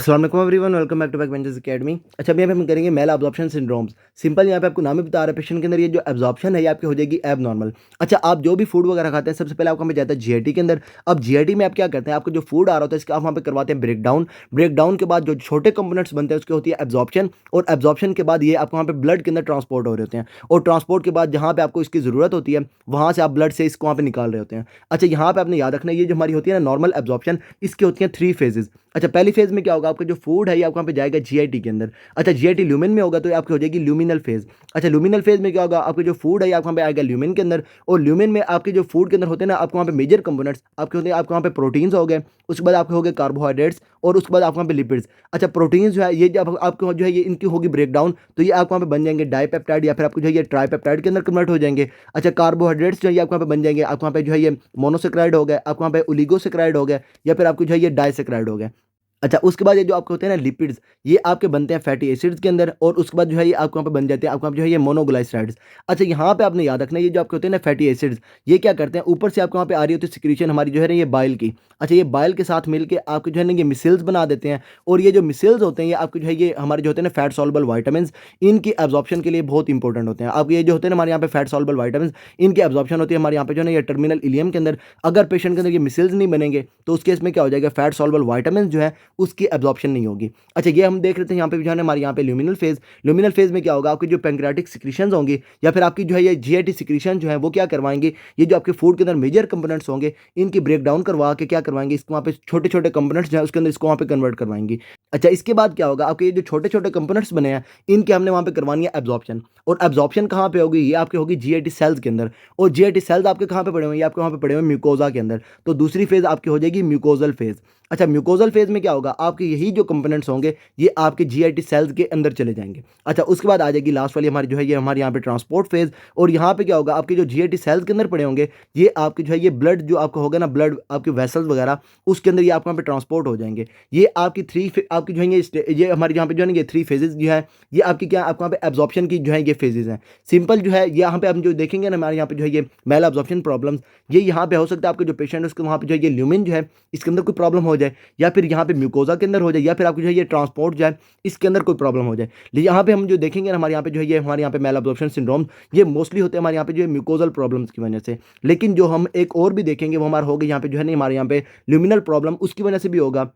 अस्सलाम वालेकुम everyone, welcome back to back ventures academy. अच्छा, अभी यहाँ पे हम करेंगे मेल एब्जॉर्प्शन सिंड्रोम्स। सिंपल यहाँ पे आपको नाम ही बता रहा है, पेशेंट के अंदर ये जो एब्जॉर्प्शन है ये आपकी हो जाएगी एब नॉर्मल। अच्छा, आप जो भी फूड वगैरह खाते हैं सबसे पहले आपको हमें जाता है जीआईटी के अंदर। अब जीआईटी में आप क्या करते हैं, आपको जो फूड आ रहा होता है इसका आप वहाँ पे करवाते हैं ब्रेकडाउन। ब्रेकडाउन के बाद जो छोटे कंपोनेंट्स बनते हैं उसकी होती है एब्जॉर्प्शन, और एब्जॉर्प्शन के बाद ये आपको वहाँ पे ब्लड के अंदर ट्रांसपोर्ट हो रहे होते हैं, और ट्रांसपोर्ट के बाद जहाँ पे आपको इसकी ज़रूरत होती है वहाँ से आप ब्लड से इसको वहाँ पे निकाल रहे होते हैं। अच्छा, यहाँ पे आपने याद रखना है ये जो हमारी होती है ना नॉर्मल एब्जॉर्प्शन, इसकी होती हैं 3 फेजेज़। अच्छा, पहली फेज़ में क्या होगा, आपका जो फूड है ये आपको वहाँ पे जाएगा जीआईटी के अंदर। अच्छा, जीआईटी ल्यूमेन में होगा तो ये आपकी हो जाएगी ल्यूमिनल फेज़। अच्छा, ल्यूमिनल फेज़ में क्या होगा, आपका जो फूड है ये आपको वहाँ पे आएगा ल्यूमेन के अंदर, और ल्यूमेन में आपके जो फूड के अंदर होते हैं ना, आपको वहाँ पे मेजर कंपोनेंट्स आपके होते हैं, आपको वहाँ पे प्रोटीन्स हो गए, उसके बाद आपके हो गए कार्बोहाइड्रेट्स, और उसके बाद आपको वहाँ पे लिपिड्स। अच्छा, प्रोटीन्स जो है ये जब आपको जो है ये इनकी होगी ब्रेकडाउन, तो ये आपको वहाँ पे बन जाएंगे डाइपेप्टाइड, या फिर आपको जो है ये ट्राइपेप्टाइड के अंदर कन्वर्ट हो जाएंगे। अच्छा, कार्बोहाइड्रेट्स जो है ये आपको वहाँ पे बन जाएंगे, आपको वहाँ पे जो है ये मोनोसेक्राइड हो गए, आपको वहाँ पे ओलिगोसेक्राइड हो गए, या फिर आपको जो है ये डाइसेक्राइड हो गए। अच्छा, उसके बाद ये जो आपके होते हैं ना लिपिड्स, ये आपके बनते हैं फैटी एसिड्स के अंदर, और उसके बाद जो है ये आपको वहाँ पे बन जाते हैं, आपको वहाँ पे जो है ये मोनोग्लाइसराइड्स। अच्छा, यहाँ पे आपने याद रखना है ये जो आपके होते हैं ना फैटी एसिड्स, ये क्या करते हैं, ऊपर से आपको वहाँ पे आ रही होती है सिक्रीशन हमारी जो है ना ये बाइल की। अच्छा, ये बाइल के साथ मिलके आपके जो है ना ये मिसल्स बना देते हैं, और ये जो मिसल्स होते हैं ये आपके जो है ये हमारे जो होते हैं ना फैट सॉल्युबल विटामिन्स, इनकी एब्जॉर्प्शन के लिए बहुत इंपॉर्टेंट होते हैं। अब ये जो होते हैं ना हमारे यहाँ पे फैट सॉल्युबल विटामिन्स, इनकी एब्जॉर्प्शन होती है हमारे यहाँ पे जो है ना ये टर्मिनल इलियम के अंदर। अगर पेशेंट के अंदर ये मिसल्स नहीं बनेंगे तो उस केस में क्या हो जाएगा, फैट सॉल्युबल विटामिन्स जो है उसकी एब्जॉर्प्शन नहीं होगी। अच्छा, ये हम देख लेते हैं यहाँ पे जो है ना हमारे यहाँ पे ल्यूमिनल फेज। ल्यूमिनल फेज में क्या होगा, आपकी जो पैंक्रियाटिक सिक्रीशंस होंगी, या फिर आपकी जो है ये जीआईटी सिक्रीशन जो है वो क्या करवाएंगे, ये जो आपके फूड के अंदर मेजर कंपोनेंट्स होंगे इनकी ब्रेक डाउन करवा के क्या करवाएंगे, इसको वहाँ पे छोटे छोटे कंपोनेंट्स जो है उसके अंदर इसको वहाँ पे कन्वर्ट करवाएंगे। अच्छा, इसके बाद क्या होगा, आपके ये जो छोटे छोटे कंपोनेंट्स बने हैं इनके हमने वहाँ पे करवानी है एब्जॉर्प्शन। और एब्जॉर्प्शन कहाँ पे होगी, ये आपके होगी जीआईटी सेल्स के अंदर। और जीआईटी सेल्स आपके कहाँ पे पड़े हुए हैं, ये आपके वहाँ पे पड़े हुए हैं म्यूकोजा के अंदर। तो दूसरी फेज आपकी हो जाएगी म्यूकोजल फेज। अच्छा, म्यूकोजल फेज में क्या होगा, आपके यही जो कंपोनेंट्स होंगे ये आपके जीआईटी सेल्स के अंदर चले जाएंगे। अच्छा, उसके बाद आ जाएगी लास्ट वाली हमारी जो है ये हमारे यहाँ पे ट्रांसपोर्ट फेज। और यहाँ पे क्या होगा, आपके जो जीआईटी सेल्स के अंदर पड़े होंगे ये आपके जो है ये ब्लड जो आपका होगा ना, ब्लड आपके वेसल्स वगैरह उसके अंदर ये आपको वहाँ पे ट्रांसपोर्ट हो जाएंगे। ये आपकी आपकी जो है ये हमारे यहाँ पे जो है ना ये 3 फेजेस जो है ये आपकी क्या आपको वहाँ पे एब्जॉर्प्शन की जो है ये फेजेस हैं। सिंपल जो है यहाँ पे हम जो देखेंगे ना हमारे यहाँ पे जो है ये मेल एब्जॉर्प्शन प्रॉब्लम्स, ये यहाँ पे हो सकता है आपके जो पेशेंट है उसके वहाँ पे जो है ये ल्यूमिन जो है इसके अंदर कोई प्रॉब्लम हो जाए, या फिर यहाँ पे म्यूकोजा के अंदर हो जाए, या फिर आपको जो है ये ट्रांसपोर्ट जो है इसके अंदर कोई प्रॉब्लम हो जाए। लेकिन यहाँ पे हम जो देखेंगे ना हमारे यहाँ पे जो है ये हमारे यहाँ पे मेल एब्जॉर्प्शन सिंड्रोम ये मोस्टली होते हैं हमारे यहाँ पे जो है म्यूकोजल प्रॉब्लम्स की वजह से। लेकिन जो हम एक और भी देखेंगे वो हमारा होगा यहाँ पे जो है ना हमारे यहाँ पे ल्यूमिनल प्रॉब्लम उसकी वजह से भी होगा।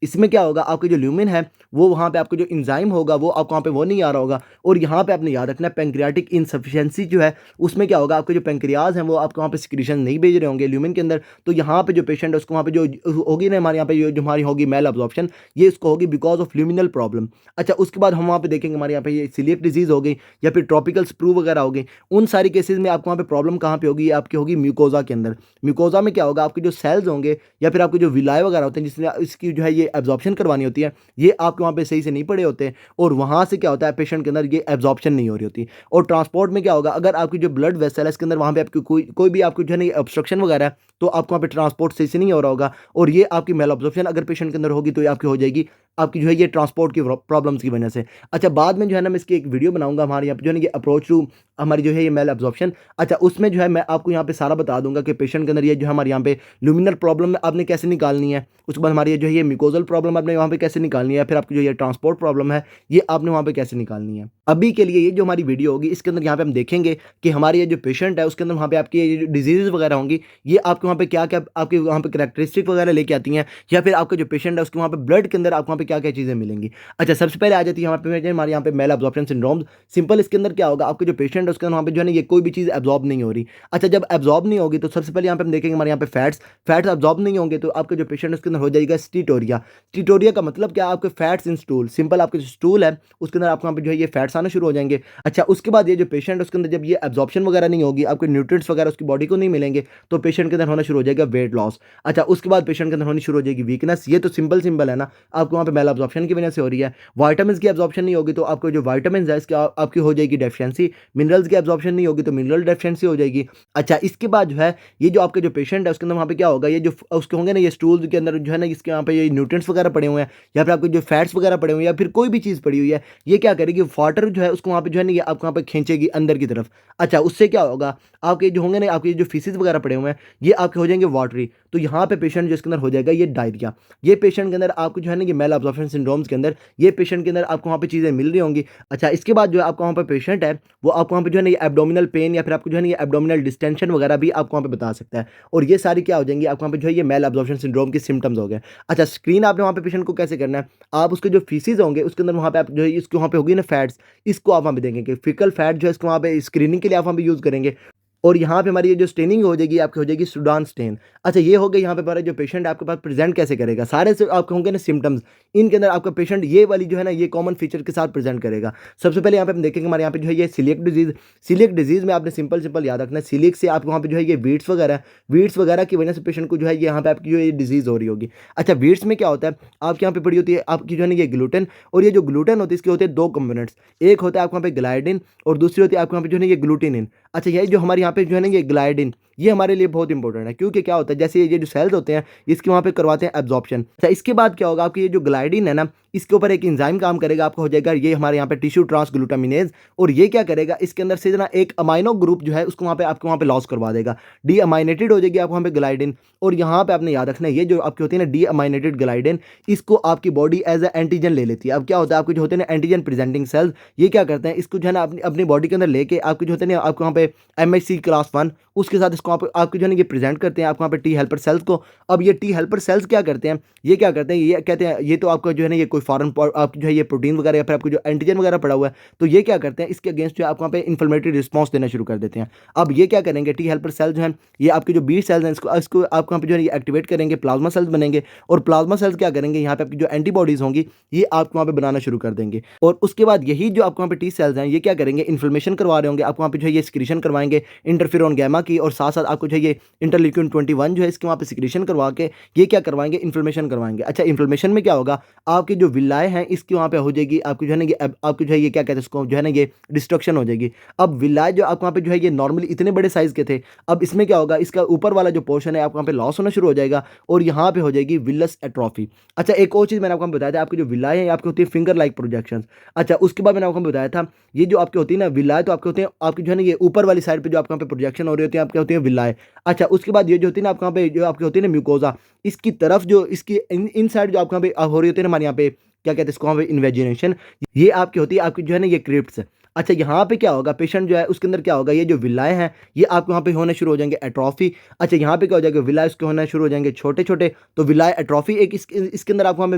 इसमें क्या होगा, आपके जो ल्यूमिन है वो वहाँ पे आपको जो एंजाइम होगा वो आपको वहाँ पे वो नहीं आ रहा होगा। और यहाँ पे आपने याद रखना है पैंक्रियाटिक इनसफिशिएंसी जो है उसमें क्या होगा, आपके जो पैंक्रियाज हैं वो आपको वहाँ पे सिक्रीशन नहीं भेज रहे होंगे ल्यूमिन के अंदर। तो यहाँ पे जो पेशेंट है उसको वहाँ पे जो होगी ना हमारे यहाँ पे जो हमारी होगी मेल अब्जॉर्प्शन, ये इसको होगी बिकॉज ऑफ ल्यूमिनल प्रॉब्लम। अच्छा, उसके बाद हम वहाँ पे देखेंगे हमारे यहाँ पे ये सिलियक डिजीज़ हो गई, या फिर ट्रॉपिकल स्प्रू वगैरह हो गई। उन सारी केसेज में आपको वहाँ पे प्रॉब्लम कहाँ पे होगी, आपकी होगी म्यूकोजा के अंदर। म्यूकोजा में क्या होगा, आपके जो सेल्स होंगे या फिर आपके जो विलाय वगैरह होते हैं जिसने इसकी जो है ये एब्जॉर्प्शन करवानी होती है, ये आपके वहाँ पे सही से नहीं पड़े होते, और वहाँ से क्या होता है पेशेंट के अंदर ये एब्जॉर्प्शन नहीं हो रही होती। और ट्रांसपोर्ट में क्या होगा, अगर आपकी जो ब्लड वेसल है इसके अंदर वहाँ पे आपकी कोई भी आपको जो है ना ऑब्स्ट्रक्शन वगैरह है तो आपको वहाँ पे ट्रांसपोर्ट सही से नहीं हो रहा होगा, और ये आपकी मेल ऑब्जॉर्प्शन अगर पेशेंट के अंदर होगी तो ये आपकी हो जाएगी आपकी जो है ये ट्रांसपोर्ट की प्रॉब्लम्स की वजह से। अच्छा, बाद में जो है ना मैं इसकी एक वीडियो बनाऊंगा हमारे यहाँ पे जो है ना ये अप्रोच टू हमारी जो है ये मेल एब्जॉर्प्शन। अच्छा, उसमें जो है मैं आपको यहाँ पे सारा बता दूंगा कि पेशेंट के अंदर ये जो है हमारे यहाँ पे ल्यूमिनल प्रॉब्लम आपने कैसे निकालनी है, उसके बाद हमारी जो है ये म्यूकोजल प्रॉब्लम आपने वहाँ पे कैसे निकालनी है, फिर आपकी जो ये ट्रांसपोर्ट प्रॉब्लम है ये आपने वहाँ पे कैसे निकालनी है। अभी के लिए ये जो हमारी वीडियो होगी इसके अंदर यहाँ पे हम देखेंगे कि हमारे ये जो पेशेंट है उसके अंदर वहाँ पे आपकी ये जो डिजीज़ वगैरह होंगी ये आपके वहाँ पे क्या क्या आपके वहाँ पे करैक्टरिस्टिक वगैरह लेके आती हैं, या फिर आपका जो पेशेंट है उसके वहाँ पे ब्लड के अंदर आपको वहाँ पे क्या क्या चीज़ें मिलेंगी। अच्छा, सबसे पहले आ जाती है हमारे यहाँ पे मेल एब्जॉर्प्शन सिंड्रोम। सिंपल इसके अंदर क्या होगा, आपके जो पेशेंट है उसके अंदर वहाँ पे जो है ना ये कोई भी चीज़ एब्जॉर्ब नहीं हो रही। अच्छा, जब एब्जॉर्ब नहीं होगी तो सबसे पहले यहाँ पे हम देखेंगे हमारे यहाँ पे फैट्स एब्जॉर्ब नहीं होंगे तो आपके जो पेशेंट है उसके अंदर हो जाएगा स्टीटोरिया। स्टीटोरिया का मतलब क्या, आपके फैट्स इन स्टूल। सिंपल आपके जो स्टूल है उसके अंदर आपको वहाँ पे जो है ये फैट्स आना शुरू हो जाएंगे। अच्छा, उसके बाद ये जो पेशेंट है उसके अंदर जब ये एब्जॉर्प्शन वगैरह नहीं होगी, आपके न्यूट्रिएंट्स वगैरह उसकी बॉडी को नहीं मिलेंगे, तो पेशेंट के अंदर होना शुरू हो जाएगा वेट लॉस। अच्छा, उसके बाद पेशेंट के अंदर होनी शुरू हो जाएगी वीकनेस। ये तो सिंपल है ना, आपको वहाँ पे मेल एब्जॉर्प्शन की वजह से हो रही है। वाइटामिन की एब्जॉर्प्शन नहीं होगी तो आपको जो वाइटामिन है इसकी आपकी हो जाएगी डेफिशिएंसी। मिनरल्स की एब्जॉर्प्शन नहीं होगी तो मिनरल डेफिशिएंसी हो जाएगी। अच्छा, इसके बाद जो है ये जो आपके जो पेशेंट है उसके अंदर वहाँ पे क्या होगा, ये जो उसके होंगे ना ये स्टूल के अंदर जो है ना इसके यहाँ पे ये न्यूट्रिएंट्स वगैरह पड़े हुए हैं, या फिर आपके जो फैट्स वगैरह पड़े हुए हैं, या फिर कोई भी चीज़ पड़ी हुई है, ये क्या करेगी, वाटर जो है उसको वहाँ पे जो है ना ये आपको वहाँ पे खींचेगी अंदर की तरफ। अच्छा, उससे क्या होगा, आपके जो होंगे ना आपके जो फीसिस वगैरह पड़े हुए हैं ये आपके हो जाएंगे वाटरी। तो यहाँ पे पेशेंट जिसके अंदर हो जाएगा ये डायरिया। ये पेशेंट के अंदर आपको जो है ना ये मेल एब्जॉर्प्शन सिंड्रोम्स के अंदर ये पेशेंट के अंदर आपको वहाँ पे चीज़ें मिल रही होंगी। अच्छा, इसके बाद जो है आपका वहाँ पे पेशेंट है, वो आपको वहाँ पे जो है ना ये एब्डोमिनल पेन या फिर आपको जो है ना ये एब्डोमिनल डिस्टेंशन वगैरह भी आपको वहाँ पे बता सकता है। और ये सारी क्या हो जाएंगी, आपको वहाँ पे जो है ये मेल एब्जॉर्प्शन सिंड्रोम के सिम्टम्स हो गए। अच्छा, स्क्रीन आपने वहाँ पे पेशेंट को कैसे करना है, आप उसके जो फीसिस होंगे उसके अंदर वहाँ पे आप जो है इसको वहाँ पे होगी ना फैट्स, इसको आप वहाँ पे देखेंगे। फिकल फैट जो है इसको वहाँ पे स्क्रीनिंग के लिए आप वहाँ पे यूज़ करेंगे। और यहाँ पे हमारी ये जो स्टेनिंग हो जाएगी आपकी हो जाएगी सूडान स्टेन। अच्छा, ये हो गई यहाँ पे हमारा जो पेशेंट आपके पास प्रेजेंट कैसे करेगा, सारे से आपके होंगे ना सिम्टम्स, इनके अंदर आपका पेशेंट ये वाली जो है ना ये कॉमन फीचर के साथ प्रेजेंट करेगा। सबसे पहले यहाँ पे हम देखेंगे हमारे यहाँ पे जो है ये सीलिएक डिजीज। सीलिएक डिजीज में आपने सिंपल सिंपल याद रखना है, सीलिएक से आपको वहाँ पे जो है ये वीड्स वगैरह की वजह से पेशेंट को जो है ये यहाँ पे आपकी जो ये डिजीज हो रही होगी। अच्छा, वीड्स में क्या होता है, आपके यहाँ पे पड़ी होती है आपकी जो है ना ये ग्लूटेन, और ये जो ग्लूटेन होती है इसके होते हैं दो कंपोनेंट्स, एक होता है आपको वहाँ पे ग्लाइडिन और दूसरी होती है आपको वहाँ पे जो है ना ये ग्लूटिनिन। अच्छा, ये जो हमारे यहाँ पे जो है ना ये ग्लाइडिन, ये हमारे लिए बहुत इंपॉर्टेंट है, क्योंकि क्या होता है जैसे ये जो सेल्स होते हैं इसके वहाँ पे करवाते हैं एब्जॉर्प्शन। अच्छा, इसके बाद क्या होगा, आपकी ये जो ग्लाइडिन है ना, इसके ऊपर एक एंजाइम काम करेगा, आपका हो जाएगा ये हमारे यहाँ पे टिश्यू ट्रांसग्लूटामिनेज, और ये क्या करेगा, इसके अंदर से ना एक अमाइनो ग्रुप जो है उसको वहाँ पे आपको वहाँ पे लॉस करवा देगा, डी अमाइनेटेड हो जाएगी आपको वहाँ पे ग्लाइडिन। और यहाँ पे आपने याद रखना है ये जो आपकी होती है ना डी अमाइनेटेड ग्लाइडिन, इसको आपकी बॉडी एज ए एंटीजन ले लेती है। अब क्या होता है, आपके जो होते हैं ना एंटीजन प्रेजेंटिंग सेल्स, ये क्या करते हैं, इसको जो है ना अपनी अपनी बॉडी के अंदर लेके आपके जो होते हैं ना आपको वहाँ पे MHC क्लास 1, उसके साथ इसको आपके जो है ना ये प्रेजेंट करते हैं आपको वहाँ पे टी हेल्पर सेल्स को। अब ये टी हेल्पर सेल्स क्या करते हैं, ये क्या करते हैं, ये कहते हैं ये तो आपका जो है ना ये कोई फॉरेन आपकी जो है ये प्रोटीन वगैरह या फिर आपको जो एंटीजन वगैरह पड़ा हुआ है, तो ये क्या करते हैं इसके अगेंस्ट जो है आपको वहाँ पे इन्फ्लेमेटरी रिस्पॉन्स देना शुरू कर देते हैं। अब ये क्या करेंगे, टी हेल्पर सेल जो है ये आपके जो बी सेल्स हैं इसको इसको आपको वहाँ पे जो है ये एक्टिवेट करेंगे, प्लाज्मा सेल्स बनेंगे, और प्लाज्मा सेल्स क्या करेंगे, यहाँ पे आपकी जो एंटीबॉडीज होंगी ये आपको वहाँ पे बनाना शुरू कर देंगे। और उसके बाद यही जो आपको वहाँ पे टी सेल्स हैं ये क्या करेंगे, इन्फ्लेमेशन करवा रहे होंगे, आपको वहाँ पे जो है ये सिक्रीशन करवाएंगे इंटरफेरोन गैमा की, और साथ साथ आपको जो है ये इंटरल्यूकिन 21 जो है इसके वहाँ पे सिक्रीशन करवा के ये क्या करवाएंगे, इन्फ्लेमेशन करवाएंगे। अच्छा, इन्फ्लेमेशन में क्या होगा, आपकी जो विलाएं हैं इसकी वहाँ पे हो जाएगी आपकी जो है ना ये आपकी जो है ये क्या कहते हैं इसको जो है ना ये डिस्ट्रक्शन हो जाएगी। अब विलाए जो आपको वहाँ पे जो है ये नॉर्मली इतने बड़े साइज के थे, अब इसमें क्या होगा, इसका ऊपर वाला जो पोर्शन है आपको वहाँ पे लॉस होना शुरू हो जाएगा, और यहाँ पे हो जाएगी विलस एट्रोफी। अच्छा, एक और चीज़ मैंने आपको बताया था, आपकी जो विलाएं हैं आपकी होती है फिंगर लाइक प्रोजेक्शंस। अच्छा, उसके बाद मैंने आपको बताया था ये जो आपकी होती है ना विलाएं, तो आपके होते हैं आपकी जो है ना ये ऊपर वाली साइड पे जो आपके वहाँ पे प्रोजेक्शन हो रही होती है आपके होती है विलाएं। अच्छा, उसके बाद ये जो होती है ना आपके वहाँ पे जो आपकी होती है ना म्यूकोजा, इसकी तरफ जो इसकी इन साइड जो आपके वहाँ पे हो रही होती है ना हमारे यहाँ पे क्या कहते हैं इसको वहाँ पे इन्वेजिनेशन, ये आपकी होती है आपकी जो है ना ये क्रिप्ट्स। अच्छा, यहाँ पे क्या होगा, पेशेंट जो है उसके अंदर क्या होगा, ये जो विलाएं हैं ये आपको वहाँ पे होने शुरू हो जाएंगे एट्रॉफी। अच्छा, यहाँ पे क्या हो जाएगा, विलाए उसके होना शुरू हो जाएंगे छोटे छोटे, तो विलाए एट्रॉफी एक इसके अंदर आपको वहाँ पे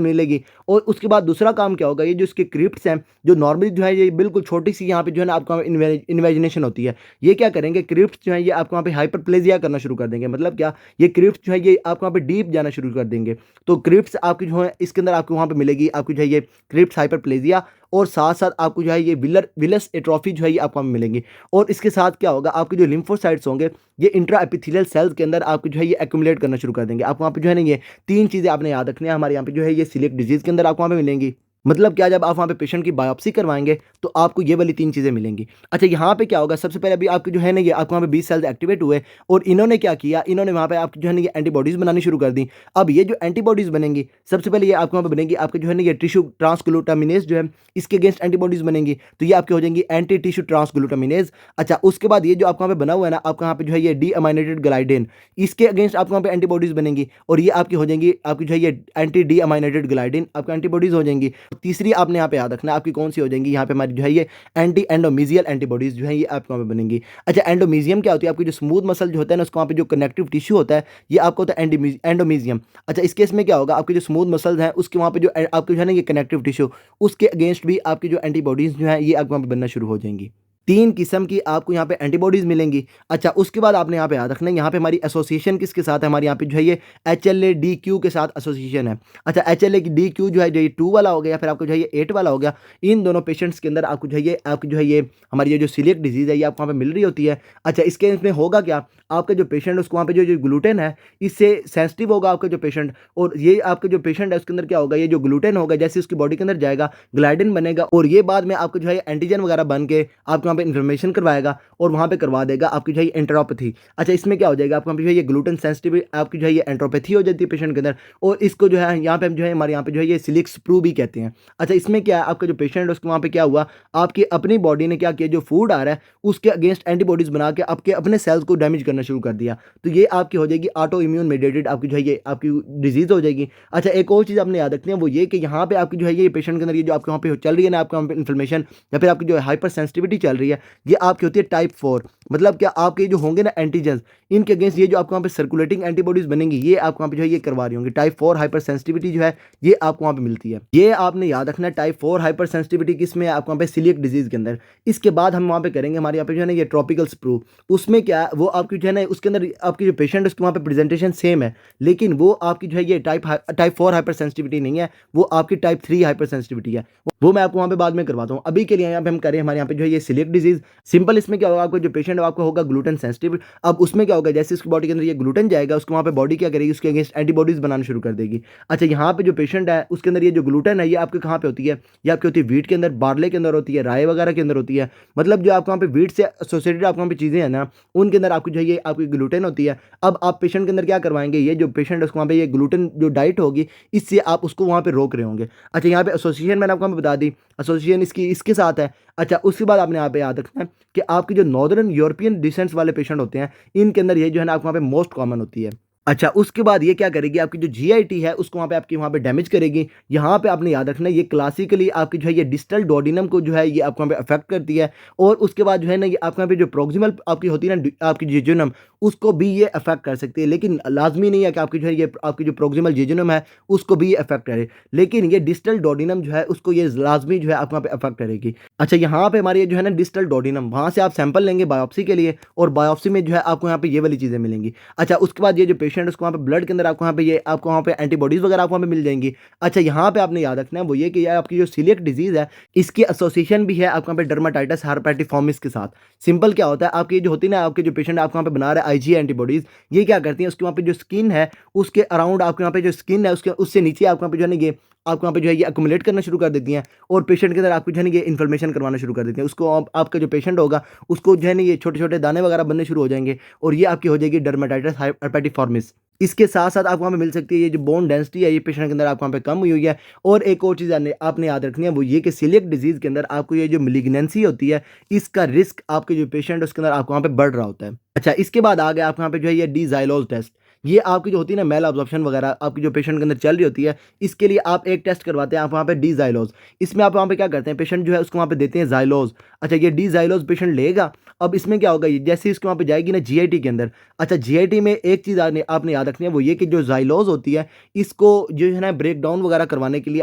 मिलेगी। और उसके बाद दूसरा काम क्या होगा, ये जो इसके क्रिप्ट्स हैं जो नॉर्मली जो है ये बिल्कुल छोटी सी यहाँ पे जो है ना आपको इन्वेजिनेशन होती है, ये क्या करेंगे, क्रिप्ट्स जो है ये आपको वहाँ पे हाइपरप्लेजिया करना शुरू कर देंगे। मतलब क्या, ये क्रिप्ट्स जो है ये आपको वहाँ पे डीप जाना शुरू कर देंगे। तो क्रिप्ट्स आपकी जो है इसके अंदर आपको वहाँ पे मिलेगी आपकी जो है ये क्रिप्ट्स हाइपरप्लेजिया, और साथ साथ आपको जो है ये विलस एट्रोफी जो है ये आपको मिलेंगी। और इसके साथ क्या होगा, आपके जो लिम्फोसाइट्स होंगे ये इंट्रा एपिथेलियल सेल्स के अंदर आपको जो है ये एक्यूमुलेट करना शुरू कर देंगे। आपको वहाँ पे जो है ना ये तीन चीज़ें आपने याद रखनी है, हमारे यहाँ पे जो है ये सीलिएक डिजीज़ के अंदर आपको वहाँ पे मिलेंगी। मतलब क्या, जब आप वहाँ पे पेशेंट की बायोप्सी करवाएंगे तो आपको ये वाली तीन चीज़ें मिलेंगी। अच्छा, यहाँ पे क्या होगा, सबसे पहले अभी आपके जो है ना ये आपको वहाँ पे 20 सेल्स एक्टिवेट हुए, और इन्होंने क्या किया, इन्होंने वहाँ पे आपकी जो है ना ये एंटीबॉडीज़ बनानी शुरू कर दी। अब ये जो एंटीबॉडीज़ बनेंगी, सबसे पहले ये आपको वहाँ पे बनेगी आपके जो है ना ये टिश्यू ट्रांसग्लूटामिनेज जो है इसके अगेंस्ट एंटीबॉडीज़ बनेंगी, तो ये आपकी हो जाएंगी एंटी टिश्यू ट्रांसग्लूटामिनेज। अच्छा, उसके बाद ये जो आपको वहाँ पे बना हुआ है ना आपका यहाँ पे जो है ये डी अमाइनेटेड ग्लाइडेन, इसके अगेंस्ट आपको वहाँ पे एंटीबॉडीज़ बनेंगी, और ये आपकी हो जाएंगी आपकी जो है ये एंटी डी अमाइनेटेड ग्लाइडेन आपकी एंटीबॉडीज़ हो जाएंगी। तीसरी आपने यहाँ पे याद रखना है आपकी कौन सी हो जाएंगी, यहाँ पे हमारी जो है ये एंटी एंडोमीजियल एंटीबॉडीज जो है ये आपको वहाँ पे बनेंगी। अच्छा, एंडोमीजियम क्या होती है, आपकी जो स्मूथ मसल जो होता है ना उसको वहाँ पे जो कनेक्टिव टिश्यू होता है ये आपको होता है एंडोमीजियम। अच्छा, इस केस में क्या होगा, आपके जो स्मूथ मसल्स हैं उसके वहाँ पे जो आपके जो है ना ये कनेक्टिव टिश्यू, उसके अगेंस्ट भी आपकी जो एंटीबॉडीज जो है ये आपको वहाँ पे बनना शुरू हो जाएंगी। तीन किस्म की आपको यहाँ पे एंटीबॉडीज़ मिलेंगी। अच्छा, उसके बाद आपने यहाँ पे याद रखना है यहाँ पे हमारी एसोसिएशन किसके साथ है, हमारे यहाँ पे जो है ये HLA-DQ के साथ एसोसिएशन है। अच्छा, HLA-DQ जो है 2 वाला हो गया या फिर आपको जो है ये 8 वाला हो गया, इन दोनों पेशेंट्स के अंदर आपको जो है ये आपकी जो है ये हमारी ये जो सीलिएक डिजीज़ है ये आपको वहाँ पे मिल रही होती है। अच्छा, इसके इसमें होगा क्या, आपका जो पेशेंट उसको वहाँ पे जो ग्लूटेन है इससे सेंसिटिव होगा आपका जो पेशेंट, और ये आपका जो पेशेंट है उसके अंदर क्या होगा, ये जो ग्लूटेन होगा जैसे उसकी बॉडी के अंदर जाएगा ग्लाइडिन बनेगा, और ये बाद में आपको जो है एंटीजन वगैरह बन के आपके वहाँ पे इन्फ्लेमेशन करवाएगा और वहाँ पे करवा देगा आपकी जो है एंटेरोपैथी। अच्छा, इसमें क्या हो जाएगा, आपको जो है ये ग्लूटेन सेंसिटिव आपकी जो है ये एंटेरोपैथी हो जाती है पेशेंट के अंदर, और इसको जो है यहाँ पे हम जो है हमारे यहाँ पे जो है ये सिलिक स्प्रू भी कहते हैं। अच्छा, इसमें क्या है, आपका जो पेशेंट है उसको वहाँ पे क्या हुआ, आपकी अपनी बॉडी ने क्या किया, जो फूड आ रहा है उसके अगेंस्ट एंटीबॉडीज बना के आपके अपने सेल्स को डैमेज करना शुरू कर दिया। तो ये आपकी हो जाएगी ऑटो इम्यून मेडिएटेड आपकी जो है ये आपकी डिजीज हो जाएगी। अच्छा, एक और चीज़ आपने याद रखनी है, वो ये कि यहाँ पे आपकी जो है ये पेशेंट के अंदर ये जो आपके वहाँ पे चल रही है ना, आपके वहाँ पे इन्फ्लेमेशन या फिर आपकी जो हाइपर सेंसिटिविटी चल रही है, ये आपकी होती है टाइप 4। मतलब क्या, आपके जो होंगे ना एंटीजन, इनके अगेंस्ट ये जो आपको वहाँ पे सर्कुलेटिंग एंटीबॉडीज बनेंगी, ये आपको वहाँ पे जो है ये करवा रही होंगी। टाइप 4 हाइपर सेंसिटिविटी जो है ये आपको वहाँ पे मिलती है। ये आपने याद रखना है, टाइप 4 हाइपर सेंसिटिविटी किस में है, आपको वहाँ पे सीलिएक डिजीज के अंदर। इसके बाद हम वहाँ पे करेंगे हमारे यहाँ पे जो है ना ये ट्रॉपिकल स्प्रू। उसमें क्या है, वो आपकी जो है ना उसके अंदर आपकी जो पेशेंट है उसके वहाँ पे प्रेजेंटेशन सेम है, लेकिन वो आपकी जो है ये टाइप 4 हाइपर सेंसिटिविटी नहीं है, वो आपकी टाइप 3 हाइपर सेंसिटिविटी है। वो मैं आपको वहाँ पे बाद में करवाता हूँ। अभी के लिए यहाँ पे हम करें हमारे यहाँ पे जो है ये सीलिएक डिजीज सिंपल। इसमें क्या होगा, आपको जो पेशेंट है आपको होगा ग्लूटेन सेंसिटिव। अब उसमें क्या होगा, जैसे उसकी बॉडी के अंदर ये ग्लूटेन जाएगा, उसको वहाँ पे बॉडी क्या करेगी, उसके अगेंस्ट एंटीबॉडीज बनाना शुरू कर देगी। अच्छा, यहाँ पे जो पेशेंट है उसके अंदर ये जो ग्लूटेन है ये आपके कहाँ पे होती है, ये आपकी होती है वीट के अंदर, बार्ले के अंदर होती है, राय वगैरह के अंदर होती है। मतलब जो आपको वहाँ पे वीट से एसोसिएटेड आपको वहाँ पे चीज़ें हैं ना, उनके अंदर आपकी जो है ये आपकी ग्लूटेन होती है। अब आप पेशेंट के अंदर क्या करवाएंगे, ये जो पेशेंट है उसको वहाँ पे ये ग्लूटेन जो डाइट होगी, इससे आप उसको वहाँ पे रोक रहे होंगे। अच्छा, यहाँ पे एसोसिएशन मैंने आपको बता दी, एसोसिएशन इसकी इसके साथ है। अच्छा, उसके बाद आपने यहाँ पे याद रखना है कि आपके जो नॉर्दर्न यूरोपियन डिसेंट्स वाले पेशेंट होते हैं, इनके अंदर ये जो है ना आपको वहाँ पे मोस्ट कॉमन होती है। अच्छा, उसके बाद ये क्या करेगी, आपकी जो जीआईटी है उसको वहाँ पे आपकी वहाँ पे डैमेज करेगी। यहाँ पे आपने याद रखना है, ये क्लासिकली आपकी जो है ये डिस्टल डोडिनम को जो है ये आपको वहाँ पे अफेक्ट करती है, और उसके बाद जो है ना ये आपके वहाँ पे जो प्रोक्सिमल आपकी होती है ना आपकी जेजुनम, उसको भी ये अफेक्ट कर सकती है। लेकिन लाजमी नहीं है कि आपकी जो है ये आपकी जो प्रोक्सिमल जेजुनम है उसको भी ये अफेक्ट करे, लेकिन ये डिस्टल डोडिनम जो है उसको ये लाजमी जो है आपको वहाँ पे अफेक्ट करेगी। अच्छा, यहाँ पे हमारी ये जो है ना डिस्टल डोडिनम, वहाँ से आप सैंपल लेंगे बायोप्सी के लिए, और बायोप्सी में जो है आपको यहाँ पे ये वाली चीज़ें मिलेंगी। अच्छा, उसके बाद ये जो पेशेंट उसको वहाँ पे ब्लड के अंदर आपको वहाँ पे ये आपको वहाँ पे एंटीबॉडीज़ वगैरह आपको वहाँ पे मिल जाएंगी। अच्छा, यहाँ पे आपने याद रखना है वो ये कि ये आपकी जो सीलिएक डिजीज़ है इसकी एसोसिएशन भी है आपको वहाँ पे डर्माटाइटिस हर्पेटिफॉर्मिस के साथ। सिंपल क्या होता है, आपकी जो होती है ना आपके जो पेशेंट आपको वहाँ पे बना रहा है आईजी एंटीबॉडीज़, ये क्या करती हैं, उसके वहाँ पे जो स्किन है उसके अराउंड आपके वहाँ पे जो स्किन है उसके उससे नीचे आपको वहाँ पे जो है ना ये आपको वहाँ पे जो है ये अक्यूमुलेट करना शुरू कर देती हैं, और पेशेंट के अंदर आपको जो है ना ये इन्फ्लेमेशन करवाना शुरू कर देती हैं। उसको आपका जो पेशेंट होगा उसको जो है ना ये छोटे-छोटे दाने वगैरह बनने शुरू हो जाएँगे, और ये आपकी हो जाएगी डर्मेटाइटिस हर्पेटिफॉर्मिस। इसके साथ-साथ आपको वहाँ पे मिल सकती है ये जो बोन डेंसिटी है ये पेशेंट के अंदर आपको वहाँ पे कम हुई है। और एक और चीज़ आपने याद रखनी है, वो ये कि सीलिएक डिजीज़ के अंदर आपको ये जो मैलिग्नेंसी होती है, इसका रिस्क आपके जो पेशेंट है उसके अंदर आपको वहाँ पे बढ़ रहा होता है। अच्छा, इसके बाद आ गया आपको यहाँ पे जो है ये डी-ज़ाइलोज़ टेस्ट। ये आपकी जो होती है ना मेल अब्ज़ॉर्प्शन वगैरह आपकी जो पेशेंट के अंदर चल रही होती है, इसके लिए आप एक टेस्ट करवाते हैं आप वहाँ पे डी-ज़ाइलोज़। इसमें आप वहाँ पे क्या करते हैं, पेशेंट जो है उसको वहाँ पे देते हैं ज़ाइलोज़। अच्छा, ये डी-ज़ाइलोज़ पेशेंट लेगा। अब इसमें क्या होगा, ये जैसे ही इसके वहाँ पे जाएगी ना जीआईटी के अंदर। अच्छा, जीआईटी में एक चीज़ आपने याद रखनी है, वो ये कि जो ज़ाइलोज़ होती है इसको जो है ना ब्रेक डाउन वगैरह करवाने के लिए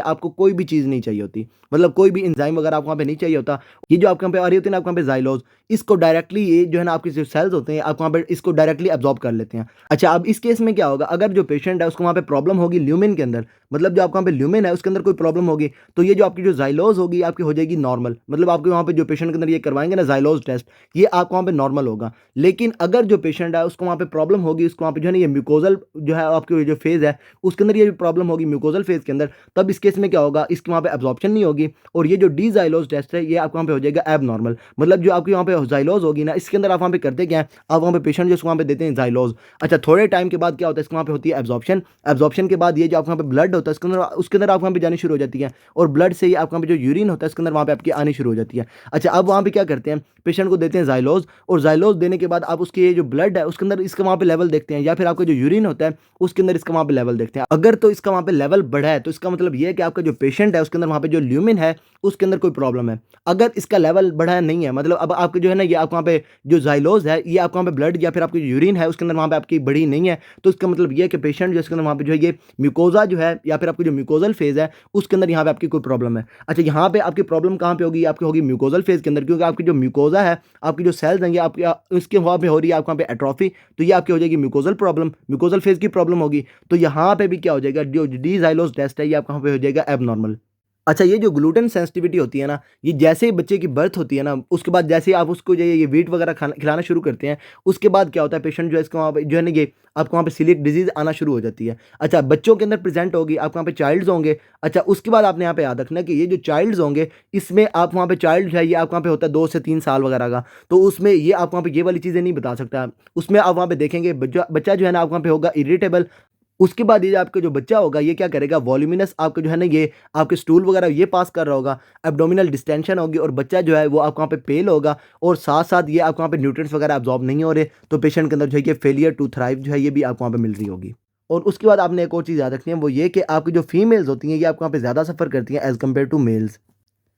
आपको कोई भी चीज़ नहीं चाहिए होती। मतलब कोई भी एंजाइम वगैरह आपको वहाँ पे नहीं चाहिए होता। ये जो आपके वहाँ पे आ रही होती है ना आपके वहाँ पे ज़ाइलोज़, इसको डायरेक्टली ये जो है ना आपके जो सेल्स होते हैं आपको वहाँ पे इसको डायरेक्टली अब्ज़ॉर्ब कर लेते हैं। अच्छा, अब इस केस में क्या होगा, अगर जो पेशेंट है उसको वहाँ पे प्रॉब्लम होगी ल्यूमेन के अंदर, मतलब जो आपको वहाँ पे ल्यूमेन है उसके अंदर कोई प्रॉब्लम होगी, तो ये जो आपकी जो ज़ाइलोज़ होगी आपकी हो जाएगी नॉर्मल। मतलब आपके वहाँ पे जो पेशेंट के अंदर ये करवाएँगे ना ज़ाइलोज़ टेस्ट, ये आपको वहाँ पे नॉर्मल होगा। लेकिन अगर जो पेशेंट है उसको वहाँ पे प्रॉब्लम होगी, उसको वहाँ पे जो है ना ये म्यूकोज़ल जो है आपकी जो फ़ेज़ है उसके अंदर ये प्रॉब्लम होगी म्यूकोज़ल फ़ेज़ के अंदर, तब इस केस में क्या होगा, इसके वहाँ पे एब्ज़ॉर्प्शन नहीं होगी, और ये जो डी-ज़ाइलोज़ टेस्ट है ये आपको वहाँ पे हो जाएगा एबनॉर्मल। मतलब जो आपकी वहाँ पे ज़ाइलोज़ होगी ना, इसके अंदर आप वहाँ पे करते क्या है, आप वहाँ पे पेशेंट जो उसको वहाँ पे देते हैं ज़ाइलोज़। अच्छा, थोड़े टाइम के बाद क्या होता है, इसके वहाँ पे होती है एब्ज़ॉर्प्शन। एब्ज़ॉर्प्शन के बाद ये जो आपके वहाँ पे ब्लड होता है उसके अंदर आप वहाँ पे जानी शुरू हो जाती है, और ब्लड से ही आपके वहाँ पे जो यूरिन होता है इसके अंदर वहाँ पे आपकी आनी शुरू हो जाती है। अच्छा, अब वहाँ पे क्या करते हैं, पेशेंट को देते हैं ज़ाइलोज़, और ज़ाइलोज़ देने के बाद आप उसके ये जो ब्लड है उसके अंदर इसका वहाँ पे लेवल देखते हैं, या फिर आपका जो यूरिन होता है उसके अंदर इसका वहाँ पे लेवल देखते हैं। अगर तो इसका वहाँ पे लेवल बढ़ा है तो इसका मतलब ये है कि आपका जो पेशेंट है उसके अंदर वहाँ पे जो ल्यूमिन है उसके अंदर कोई प्रॉब्लम है। अगर इसका लेवल बढ़ा नहीं है, मतलब अब आपके जो है ना ये आपको वहाँ पे जो ज़ाइलोज़ है ये आपको वहाँ पे ब्लड या फिर आपकी जो यूरिन है उसके अंदर वहाँ पे आपकी बढ़ी नहीं है, तो इसका मतलब ये है कि पेशेंट जो इसके अंदर वहाँ पे जो है ये म्यूकोज़ा जो है या फिर आपकी जो म्यूकोज़ल फ़ेज़ है उसके अंदर यहाँ पे आपकी कोई प्रॉब्लम है। अच्छा, यहाँ पे आपकी प्रॉब्लम कहाँ पे होगी, आपकी होगी म्यूकोज़ल फ़ेज़ के अंदर, क्योंकि आपकी जो म्यूकोज़ा है, आपकी जो सेल्स हैं ये आपकी इसके वहाँ पे हो रही है आपको वहाँ पे एट्रोफी, तो ये आपकी हो जाएगी म्यूकोज़ल प्रॉब्लम, म्यूकोज़ल फ़ेज़ की प्रॉब्लम होगी। तो यहाँ पे भी क्या हो जाएगा, जो डी-ज़ाइलोज़ टेस्ट है ये आपका वहाँ पे हो जाएगा एबनॉर्मल। अच्छा, ये जो ग्लूटेन सेंसिटिविटी होती है ना, ये जैसे ही बच्चे की बर्थ होती है ना, उसके बाद जैसे ही आप उसको जो है ये व्हीट वगैरह खाना खिलाना शुरू करते हैं, उसके बाद क्या होता है पेशेंट जो है इसको वहाँ पे जो है ना ये आपको वहाँ पे सीलिएक डिज़ीज़ आना शुरू हो जाती है। अच्छा, बच्चों के अंदर प्रेज़ेंट होगी, आपके वहाँ पे चाइल्ड्स होंगे। अच्छा, उसके बाद आपने यहाँ पे याद रखना है कि ये जो चाइल्ड्स होंगे, इसमें आप वहाँ पे चाइल्ड जो है ये आपके वहाँ पे होता है 2 से 3 साल वगैरह का, तो उसमें ये आप वहाँ पे ये वाली चीज़ें नहीं बता सकता। उसमें आप वहाँ पे देखेंगे बच्चा बच्चा जो है ना आपके वहाँ पे होगा इरिटेबल। उसके बाद ये आपका जो बच्चा होगा ये क्या करेगा वॉल्यूमिनस आपका जो है ना ये आपके स्टूल वगैरह ये पास कर रहा होगा, एब्डोमिनल डिस्टेंशन होगी और बच्चा जो है वो आपको वहाँ पे पेल होगा और साथ-साथ ये आपको वहाँ पे न्यूट्रिएंट्स वगैरह अब्ज़ॉर्ब नहीं हो रहे, तो पेशेंट के अंदर जो है ये फेलियर टू थ्राइव जो है ये भी आपको वहाँ पे मिल रही होगी। और उसके बाद आपने एक और चीज़ याद रखनी है वो ये कि आपकी जो फीमेल्स होती हैं ये आपको वहाँ पे ज़्यादा सफ़र करती हैं एज़ कम्पेयर टू मेल्स।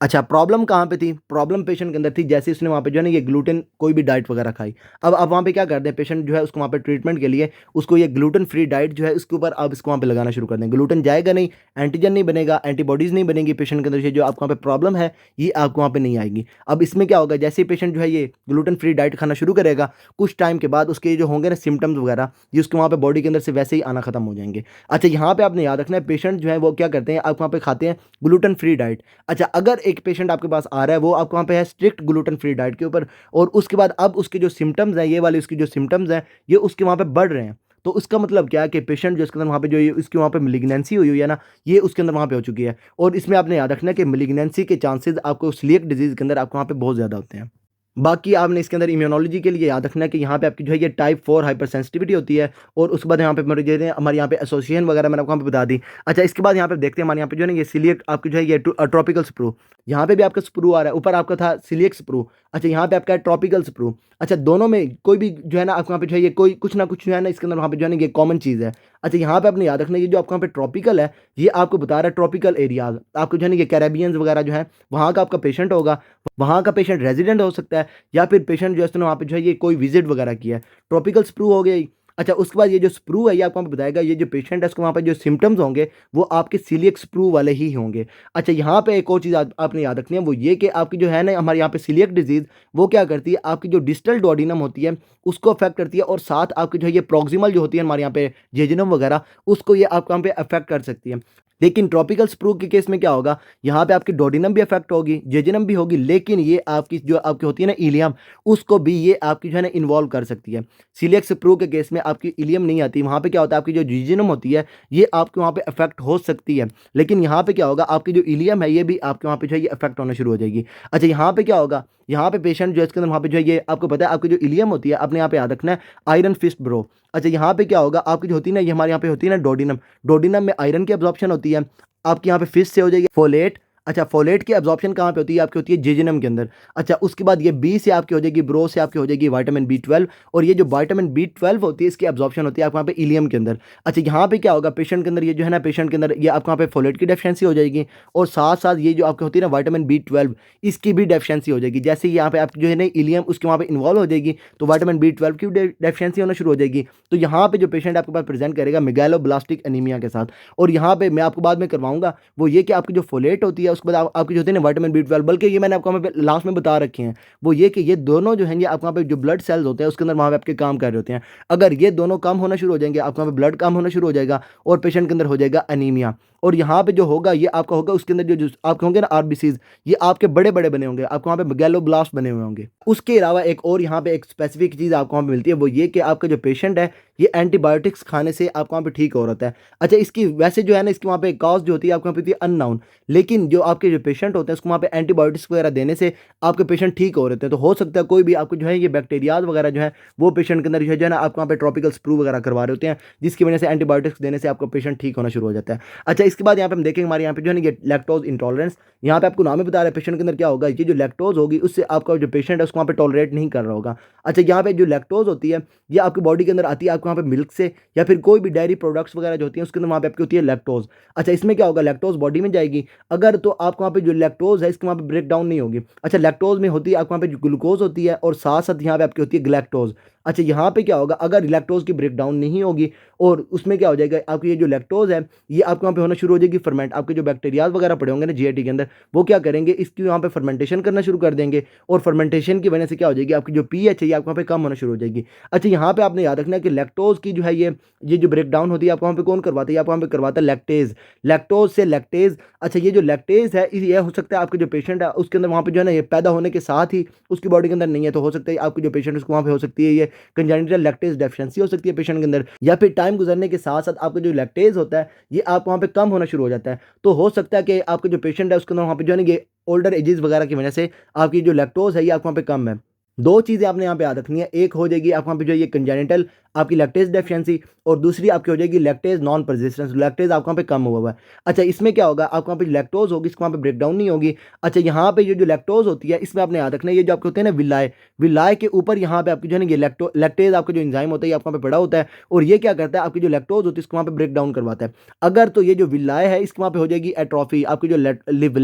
अच्छा, प्रॉब्लम कहाँ पे थी? प्रॉब्लम पेशेंट के अंदर थी जैसे उसने वहाँ पे जो है ना ये ग्लूटेन कोई भी डाइट वगैरह खाई। अब आप वहाँ पे क्या करते हैं पेशेंट जो है उसको वहाँ पे ट्रीटमेंट के लिए उसको ये ग्लूटेन फ्री डाइट जो है उसके ऊपर आप इसको वहाँ पे लगाना शुरू कर दें। ग्लूटेन जाएगा नहीं, एंटीजन नहीं बनेगा, एंटीबॉडीज़ नहीं बनेंगी पेशेंट के अंदर ये जो आपको वहाँ पे प्रॉब्लम है, ये आपको वहाँ पे नहीं आएगी। अब इसमें क्या होगा जैसे ही पेशेंट जो है ये ग्लूटेन फ्री डाइट खाना शुरू करेगा, कुछ टाइम के बाद उसके जो होंगे ना सिम्पटम्स वगैरह, ये उसके वहाँ पे बॉडी के अंदर से वैसे ही आना खत्म हो जाएँगे। अच्छा, यहाँ पे आपने याद रखना है पेशेंट जो है वो क्या करते हैं आप वहाँ पे खाते हैं ग्लूटेन फ्री डाइट। अच्छा, अगर एक पेशेंट आपके पास आ रहा है, वो आपको वहाँ पे है स्ट्रिक्ट ग्लूटेन फ्री डाइट के ऊपर और उसके बाद अब उसके जो सिम्पटम्स हैं, ये वाले उसके जो सिम्पटम्स हैं, ये उसके वहाँ पे बढ़ रहे हैं। तो उसका मतलब क्या है कि पेशेंट जो इसके अंदर वहाँ पे जो ये इसकी वहाँ पे मैलिग्नेंसी हुई हुई है ना, ये उसके अंदर वहाँ पे हो चुकी है और इसमें आपने याद रखना है कि मैलिग्नेंसी के चांसेज़ आपको सीलिएक डिज़ीज़ के अंदर आपको वहाँ पे बहुत ज़्यादा होते हैं। बाकी आपने इसके अंदर इम्यूनोलॉजी के लिए याद रखना है कि यहाँ पे आपकी जो है ये टाइप 4 हाइपर सेंसिटिविटी होती है और उसके बाद यहाँ पे हमारे जो है हमारे यहाँ पे एसोसिएशन वगैरह मैंने आपको वहाँ पे बता दी। अच्छा, इसके बाद यहाँ पे देखते हैं हमारे यहाँ पे जो है ना ये सीलिएक आपकी जो है ये ट्रॉपिकल स्प्रू, यहाँ पे भी आपका स्प्रू आ रहा है, ऊपर आपका था सीलिएक स्प्रू। अच्छा, यहाँ पे आपका है ट्रॉपिकल स्प्रू। अच्छा, दोनों में कोई भी जो है ना आपको वहाँ पे जो है ये कोई कुछ ना कुछ जो है ना इसके अंदर वहाँ पे जो है ना ये कॉमन चीज़ है। अच्छा, यहाँ पे आपने याद रखना है ये जो आपको वहाँ पे ट्रॉपिकल है, ये आपको बता रहा है ट्रॉपिकल एरियाज़, आपको जो है ना ये कैरेबियंस वगैरह जो है, वहाँ का आपका पेशेंट होगा, वहाँ का पेशेंट रेज़िडेंट हो सकता है या फिर पेशेंट जो है उसने वहाँ पे जो है ये कोई विज़िट वगैरह किया है। ट्रॉपिकल स्प्रू हो गई। अच्छा, उसके बाद ये जो स्प्रू है ये आपको वहाँ पे बताएगा ये जो पेशेंट है उसको वहाँ पे जो सिम्पटम्स होंगे वो आपके सीलिएक स्प्रू वाले ही होंगे। अच्छा, यहाँ पे एक और चीज़ आपने याद रखनी है वो ये कि आपकी जो है ना हमारे यहाँ पे सीलिएक डिज़ीज़ वो क्या करती है आपकी जो डिस्टल डुओडेनम होती है उसको अफ़ेक्ट करती है और साथ आपकी जो है ये प्रॉक्सिमल जो होती है हमारे यहाँ पे जेजुनम वगैरह उसको ये आपको यहाँ पे अफ़ेक्ट कर सकती है। लेकिन ट्रॉपिकल स्प्रू के केस में क्या होगा, यहाँ पे आपकी डोडिनम भी अफ़ेक्ट होगी, जेजुनम भी होगी, लेकिन ये आपकी जो आपकी होती है ना इलियम, उसको भी ये आपकी जो है ना इन्वॉल्व कर सकती है। सीलिएक स्प्रू के केस में आपकी इलियम नहीं आती, वहाँ पे क्या होता है आपकी जो जेजुनम होती है, ये आपके वहाँ पे अफ़ेक्ट हो सकती है। लेकिन यहाँ पे क्या होगा, आपकी जो इलियम है, ये भी आपके वहाँ पे जो है ये अफ़ेक्ट होना शुरू हो जाएगी। अच्छा, यहाँ पे क्या होगा, यहाँ पे पेशेंट जो है इसके अंदर वहाँ पे जो है ये आपको पता है आपकी जो इलियम होती है, अपने यहाँ पे याद रखना है आयरन फिस्ट ब्रो। अच्छा, यहाँ पे क्या होगा, आपकी जो होती है ना, ये हमारे यहाँ पे होती है ना डोडिनम, डोडिनम में आयरन की अब्ज़ॉर्प्शन होती है। आपके यहाँ पे फिश से हो जाएगी फोलेट। अच्छा, फोलेट की अब्ज़ॉर्प्शन कहाँ पे होती है? आपकी होती है जेजुनम के अंदर। अच्छा, उसके बाद ये बी से आपकी हो जाएगी, ब्रो से आपकी हो जाएगी विटामिन बी12 और ये जो विटामिन बी12 होती है इसकी अब्ज़ॉर्प्शन होती है आपको वहाँ पे इलियम के अंदर। अच्छा, यहाँ पे क्या होगा पेशेंट के अंदर ये जो है ना पेशेंट के अंदर ये आपको वहाँ पे फोलेट की डेफिशिएंसी हो जाएगी और साथ-साथ ये जो आपकी होती है ना विटामिन बी12 इसकी भी डेफिशिएंसी हो जाएगी। जैसे ही यहाँ पे आपकी जो है ना इलियम उसके वहाँ पे इन्वॉल्व हो जाएगी तो विटामिन बी12 की भी डेफिशिएंसी होना शुरू हो जाएगी। तो यहाँ पे जो पेशेंट आपके पास प्रेज़ेंट करेगा मेगालोब्लास्टिक एनीमिया के साथ और यहाँ पे मैं आपको बाद में करवाऊँगा वो ये कि आपकी जो फोलेट होती है उसके बाद आपकी जो होती है ना विटामिन बी12 बल्कि ये मैंने आपको वहाँ पे लास्ट में बता रखे हैं। वो ये कि ये दोनों जो हैं ये आपके वहाँ पे जो ब्लड सेल्स होते हैं उसके अंदर वहाँ पे आपके काम कर रहे होते हैं। अगर ये दोनों कम होना शुरू हो जाएँगे, आपके वहाँ पे ब्लड कम होना शुरू हो जाएगा और पेशेंट के अंदर हो जाएगा एनीमिया। और यहाँ पे जो होगा ये आपका होगा उसके अंदर जो आपके होंगे ना आरबीसीज़ ये आपके बड़े-बड़े बने होंगे, आपको वहाँ पे मेगालोब्लास्ट बने हुए होंगे। उसके अलावा एक और यहाँ पे एक स्पेसिफिक चीज़ आपको वहाँ पे मिलती है वो ये कि आपका जो पेशेंट है ये एंटीबायोटिक्स खाने से आपको वहाँ पे ठीक हो रहता है। अच्छा, इसकी वैसे जो है ना इसकी वहाँ पे कॉज़ जो होती है आपको वहाँ पे होती है अननोन, लेकिन जो आपके जो पेशेंट होते हैं उसको वहाँ पे एंटीबायोटिक्स वगैरह देने से आपके पेशेंट ठीक हो रहते हैं। तो हो सकता है कोई भी आपको जो है ये बैक्टीरियाज़ वगैरह जो है वो पेशेंट के अंदर जो है ना आपको वहाँ पे ट्रॉपिकल स्प्रू वगैरह करवा रहे होते हैं, जिसकी वजह से एंटीबायोटिक्स देने से आपका पेशेंट ठीक होना शुरू हो जाता है। अच्छा, इसके बाद यहाँ पे हम देखेंगे हमारे यहाँ पे जो है ना ये लैक्टोज़ इंटॉलरेंस, यहाँ पे आपको नाम ही बता रहा है पेशेंट के अंदर क्या होगा, ये जो लैक्टोज़ होगी उससे आपका जो पेशेंट है उसको वहाँ पे टॉलरेट नहीं कर रहा होगा। अच्छा, यहाँ पे जो लैक्टोज़ होती है ये आपकी बॉडी के अंदर आती है आपको वहाँ पे मिल्क से या फिर कोई भी डेयरी प्रोडक्ट्स वगैरह जो होती हैं उसके अंदर वहाँ पे आपकी होती है लैक्टोज़। अच्छा, इसमें क्या होगा लैक्टोज़ बॉडी में जाएगी, अगर तो आपको वहाँ पे जो लैक्टोज़ है इसके वहाँ पे ब्रेक डाउन नहीं होगी। अच्छा, लैक्टोज़ में होती है आपको वहाँ पे जो ग्लूकोज़ होती है और साथ-साथ यहाँ पे आपकी होती है ग्लैक्टोज़। अच्छा यहाँ पे क्या होगा, अगर लैक्टोज़ की ब्रेकडाउन नहीं होगी और उसमें क्या हो जाएगा, आपकी ये जो लैक्टोज़ है ये आपके वहाँ पे होना शुरू हो जाएगी फर्मेंट। आपके जो बैक्टीरियाज़ वगैरह पड़े होंगे ना जीआईटी के अंदर, वो क्या करेंगे, इसकी वहाँ पे फर्मेंटेशन करना शुरू कर देंगे और फर्मेंटेशन की वजह से क्या हो जाएगी, आपकी जो पीएच है ये आपके वहाँ पे कम होना शुरू हो जाएगी। अच्छा यहाँ पे आपने याद रखना है कि लैक्टोज़ की जो है ये जो ब्रेकडाउन होती है आपको वहाँ पे कौन करवाता है, ये आपको वहाँ पे करवाता है लैक्टेज़। लैक्टोज़ से लैक्टेज़, अच्छा ये जो लैक्टेज़ है ये हो सकता है आपके जो पेशेंट है उसके अंदर वहाँ पे जो है ना ये पैदा होने के साथ ही उसकी बॉडी के अंदर नहीं है, तो हो सकता है आपके जो पेशेंट उसको वहाँ पे हो सकती है ये कंजेनिटल लैक्टेज़ डेफिशिएंसी हो सकती है पेशेंट के अंदर, या फिर टाइम गुजरने के साथ साथ आपका जो लैक्टेज़ होता है ये आप वहाँ पे कम होना शुरू हो जाता है। तो हो सकता है कि आपका जो पेशेंट है उसके अंदर वहाँ पे जो है ना ये ओल्डर एजेस वगैरह की वजह से आपकी जो लैक्टोज़ है ये आपको वहाँ पे कम है। 2 चीज़ें आपने यहाँ पे याद रखनी है, एक हो जाएगी आपको वहाँ पे जो है ये कंजेनिटल आपकी लैक्टेज़ डेफिशिएंसी और दूसरी आपकी हो जाएगी लैक्टेज़ नॉन परसिस्टेंस, लैक्टेज़ आपको वहाँ पे कम हुआ हुआ है। अच्छा इसमें क्या होगा, आपको वहाँ पे लैक्टोज़ होगी, इसको वहाँ पे ब्रेकडाउन नहीं होगी। अच्छा यहाँ पे ये जो लैक्टोज़ होती है इसमें आपने याद रखना है, ये जो आपके होते हैं ना विलाय, विलाय के ऊपर यहाँ पे आपकी जो है ना ये लैक्टेज़ आपका जो एंजाइम होता है ये आपको वहाँ पे पड़ा होता है और ये क्या करता है, आपकी जो लैक्टोज़ होती है इसको वहाँ पे ब्रेक डाउन करवाता है। अगर तो ये जो विलाय है इसके वहाँ पे हो जाएगी एट्रोफी, आपकी जो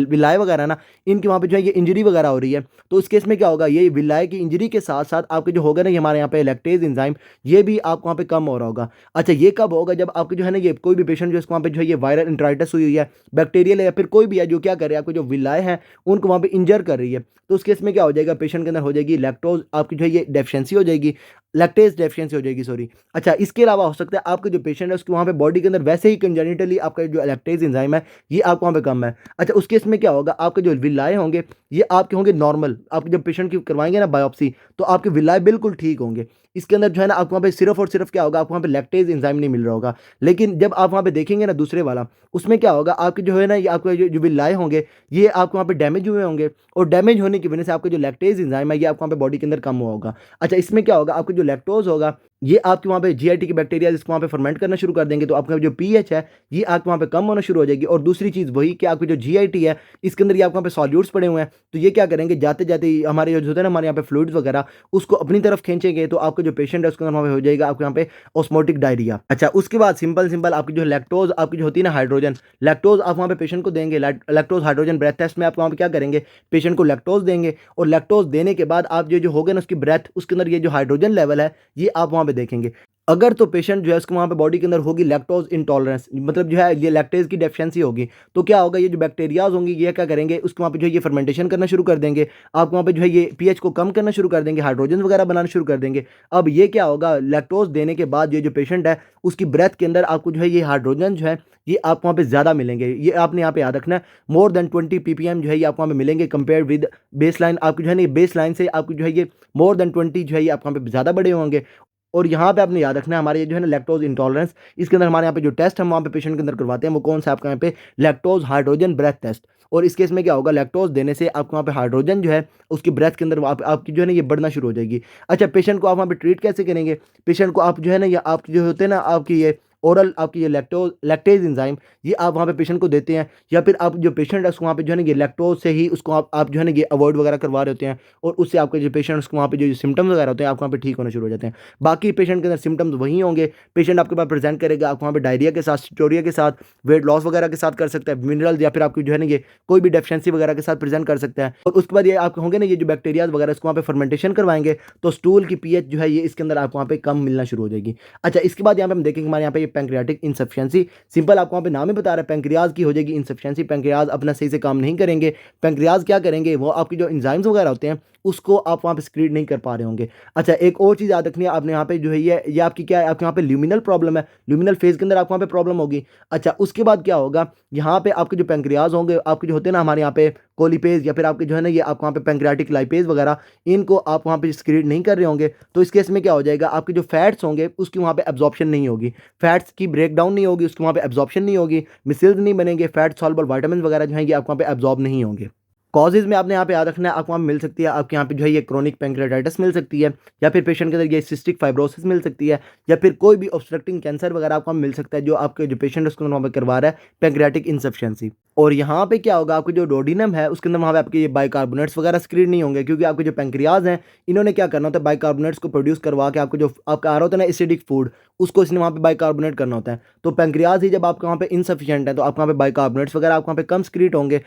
विलाय वगैरह है ना इनके वहाँ पे जो है ये इंजरी वगैरह हो रही है, तो इस केस में क्या होगा, ये विलाय की इंजरी के साथ साथ आपके जो होगा ना ये हमारे यहाँ पे लैक्टेज़ एंजाइम ये भी आपको वहाँ पे कम हो रहा होगा। अच्छा ये कब होगा, जब आपके जो है ना ये कोई भी पेशेंट जो इसको वहाँ पे जो है ये वायरल इंटराइटिस हुई है, बैक्टीरियल है या फिर कोई भी है जो क्या कर रहा है, आपको जो विलाय है उनको वहाँ पे इंजर कर रही है, तो उस केस में क्या हो जाएगा, पेशेंट के अंदर हो जाएगी लैक्टोज आपकी जो है ये डेफिशिएंसी हो जाएगी, लैक्टेज डेफिशिएंसी हो जाएगी सॉरी। अच्छा इसके अलावा हो सकता है आपके जो पेशेंट है उसके वहाँ पे बॉडी के अंदर वैसे ही कंजेनिटली आपका जो लैक्टेज एंजाइम है ये आपको वहाँ पे कम है। अच्छा उस केस में क्या होगा, आपके जो विलाय होंगे ये आपके होंगे नॉर्मल, आप जब पेशेंट की करवाएंगे ना बायोप्सी तो आपके विलाय बिल्कुल ठीक होंगे। इसके अंदर जो है ना आपको वहाँ पे सिर्फ और सिर्फ क्या होगा, आपको वहाँ पे लैक्टेज एंजाइम नहीं मिल रहा होगा। लेकिन जब आप वहाँ पे देखेंगे ना दूसरे वाला, उसमें क्या होगा, आपके जो है ना ये आपके जो विलाय होंगे ये आपको वहाँ पे डैमेज हुए होंगे और डैमेज होने की वजह से आपका जो लैक्टेज एंजाइम है ये आपको वहाँ पे बॉडी के अंदर कम हुआ होगा। अच्छा इसमें क्या होगा, आपका जो लैक्टोज होगा ये आपके वहाँ पे जीआईटी के बैक्टीरिया इसको वहाँ पे फर्मेंट करना शुरू कर देंगे, तो आपका जो पीएच है ये आपके वहाँ पे कम होना शुरू हो जाएगी। और दूसरी चीज़ वही कि आपकी जो जीआईटी है इसके अंदर ये आपके वहाँ पे सॉल्यूट्स पड़े हुए हैं, तो ये क्या करेंगे, जाते जाते हमारे जो होते हैं ना हमारे यहाँ पे फ्लूइड्स वगैरह उसको अपनी तरफ खींचेंगे, तो आपका जो पेशेंट है उसके अंदर वहाँ पे हो जाएगा आपके यहाँ पे ऑस्मोटिक डायरिया। अच्छा उसके बाद सिंपल सिंपल आपकी जो लैक्टोज आपकी जो होती है ना हाइड्रोजन लैक्टोज आप वहाँ पे पेशेंट को देंगे, लैक्टोज हाइड्रोजन ब्रेथ टेस्ट में आप वहाँ पे क्या करेंगे, पेशेंट को लैक्टोज देंगे और लैक्टोज देने के बाद आप जो होगा ना उसकी ब्रेथ उसके अंदर ये जो हाइड्रोजन लेवल है ये आप वहाँ पे देखेंगे। अगर तो पेशेंट जो है उसको वहाँ पे बॉडी के अंदर होगी लैक्टोज इंटॉलरेंस, मतलब जो है ये लैक्टेज की डेफिशिएंसी होगी, तो क्या होगा, ये जो बैक्टीरियाज होंगी ये क्या करेंगे, उसको वहाँ पे जो है ये फर्मेंटेशन करना शुरू कर देंगे, आप वहाँ पे जो है ये पीएच को कम करना शुरू कर देंगे, हाइड्रोजन वगैरह बनाना शुरू कर देंगे। अब ये क्या होगा, लैक्टोज देने के बाद ये जो पेशेंट है उसकी ब्रेथ के अंदर आपको जो है ये हाइड्रोजन जो है ये आपको वहाँ पे ज़्यादा मिलेंगे, ये आपने यहाँ पे याद रखना है, मोर देन 20 ppm जो है ये आपको वहाँ पे मिलेंगे कंपेयर विद बेस लाइन, आपकी जो है ना बेस लाइन से आपको जो है ये मोर देन 20 जो है ये आपको वहाँ पे ज़्यादा बड़े होंगे। और यहाँ पे आपने याद रखना है हमारे ये जो है ना लैक्टोज इंटॉलरेंस, इसके अंदर हमारे यहाँ पे जो टेस्ट हम वहाँ पे पेशेंट के अंदर करवाते हैं वो कौन सा आपका यहाँ पे लैक्टोज हाइड्रोजन ब्रेथ टेस्ट। और इस केस में क्या होगा, लैक्टोज देने से आपको वहाँ पे हाइड्रोजन जो है उसकी ब्रेथ के अंदर आपकी जो है ना ये बढ़ना शुरू हो जाएगी। अच्छा पेशेंट को आप वहाँ पे ट्रीट कैसे करेंगे, पेशेंट को आप जो है ना ये आपकी जो होते हैं ना आपकी ये ओरल आपकी ये लैक्टेज एंजाइम ये आप वहाँ पे पेशेंट को देते हैं, या फिर आप जो पेशेंट है उसको वहाँ पे जो है ना ये लैक्टोज से ही उसको आप जो है ना ये अवॉइड वगैरह करवा रहे होते हैं और उससे आपके जो पेशेंट उसको वहाँ पे जो सिम्टम्स वगैरह होते हैं आपको वहाँ पे ठीक होने शुरू हो जाते हैं। बाकी पेशेंट के अंदर सिम्टम्स वही होंगे, पेशेंट आपके पास प्रेजेंट करेगा आपको वहाँ पे डायरिया के साथ, स्टोरिया के साथ, वेट लॉस वगैरह के साथ कर सकता है, मिनरल या फिर आपकी जो है ना ये कोई भी डेफिशिएंसी वगैरह के साथ प्रेजेंट कर सकता है। और उसके बाद ये आपके होंगे ना ये जो बैक्टीरिया वगैरह इसको वहाँ पे फर्मेंटेशन करवाएंगे तो स्टूल की पीएच जो है ये इसके अंदर आपको वहाँ पे कम मिलना शुरू हो जाएगी। अच्छा इसके बाद यहाँ पे हम देखेंगे हमारे यहाँ पे ये पैंक्रियाटिक इंसफिशिएंसी, सिंपल आपको वहाँ पे नाम ही बता रहा है, पैंक्रियाज की हो जाएगी इंसफिशिएंसी, पैंक्रियाज अपना सही से काम नहीं करेंगे, पैंक्रियाज क्या करेंगे, वो आपकी जो एंजाइम्स वगैरह होते हैं उसको आप वहाँ पे स्क्रीन नहीं कर पा रहे होंगे। अच्छा एक और चीज़ याद रखनी है आपने यहाँ पे जो है ये आपकी क्या है, आपके यहाँ पे ल्यूमिनल प्रॉब्लम है, ल्यूमिनल फेज के अंदर आपको वहाँ पे प्रॉब्लम होगी। अच्छा उसके बाद क्या होगा, यहाँ पे आपके जो पैंक्रियाज होंगे आपके जो होते हैं ना हमारे यहाँ पे कोलिपेज या फिर आपके जो है ना ये आपको वहाँ पे पैंक्रियाटिक लाइपेज वगैरह इनको आप वहाँ पे स्क्रीन नहीं कर रहे होंगे, तो इस केस में क्या हो जाएगा, आपके जो फैट्स होंगे उसकी वहाँ पे एब्जॉर्प्शन नहीं होगी, फैट्स की ब्रेकडाउन नहीं होगी, उसकी वहाँ पे एब्जॉर्प्शन नहीं होगी, मिसल्स नहीं बनेंगे, फैट सॉल्युबल विटामिन वगैरह जो है ये आपको वहाँ पे एब्जॉर्ब नहीं होंगे। कॉजेज़ में आपने यहाँ पे याद रखना है, आपको वहाँ मिल सकती है आपके यहाँ पे जो है ये क्रोनिक पैंक्रियाटाइटिस मिल सकती है, या फिर पेशेंट के अंदर ये सिस्टिक फाइब्रोसिस मिल सकती है, या फिर कोई भी ऑब्स्ट्रक्टिंग कैंसर वगैरह आपको मिल सकता है जो आपके जो पेशेंट है उसको वहाँ पे करवा रहा है पैंक्रियाटिक इंसफिशिएंसी। और यहाँ पे क्या होगा, आपके जो डोडिनम है उसके अंदर वहाँ पे आपके ये बाइकार्बोनेट्स वगैरह स्क्रीन नहीं होंगे, क्योंकि आपके जो पैंक्रियाज हैं इन्होंने क्या करना होता है, बाइकार्बोनेट्स को प्रोड्यूस करवा के आपको जो आपका आ रहा होता है ना एसिडिक फूड उसको इसने वहाँ पे बाइकार्बोनेट करना होता है, तो पैंक्रियाज ही जब आपके वहाँ पे इनसफिशिएंट है तो आपके वहाँ पे बाइकार्बोनेट्स वगैरह आपको वहाँ पे कम स्क्रीट होंगे।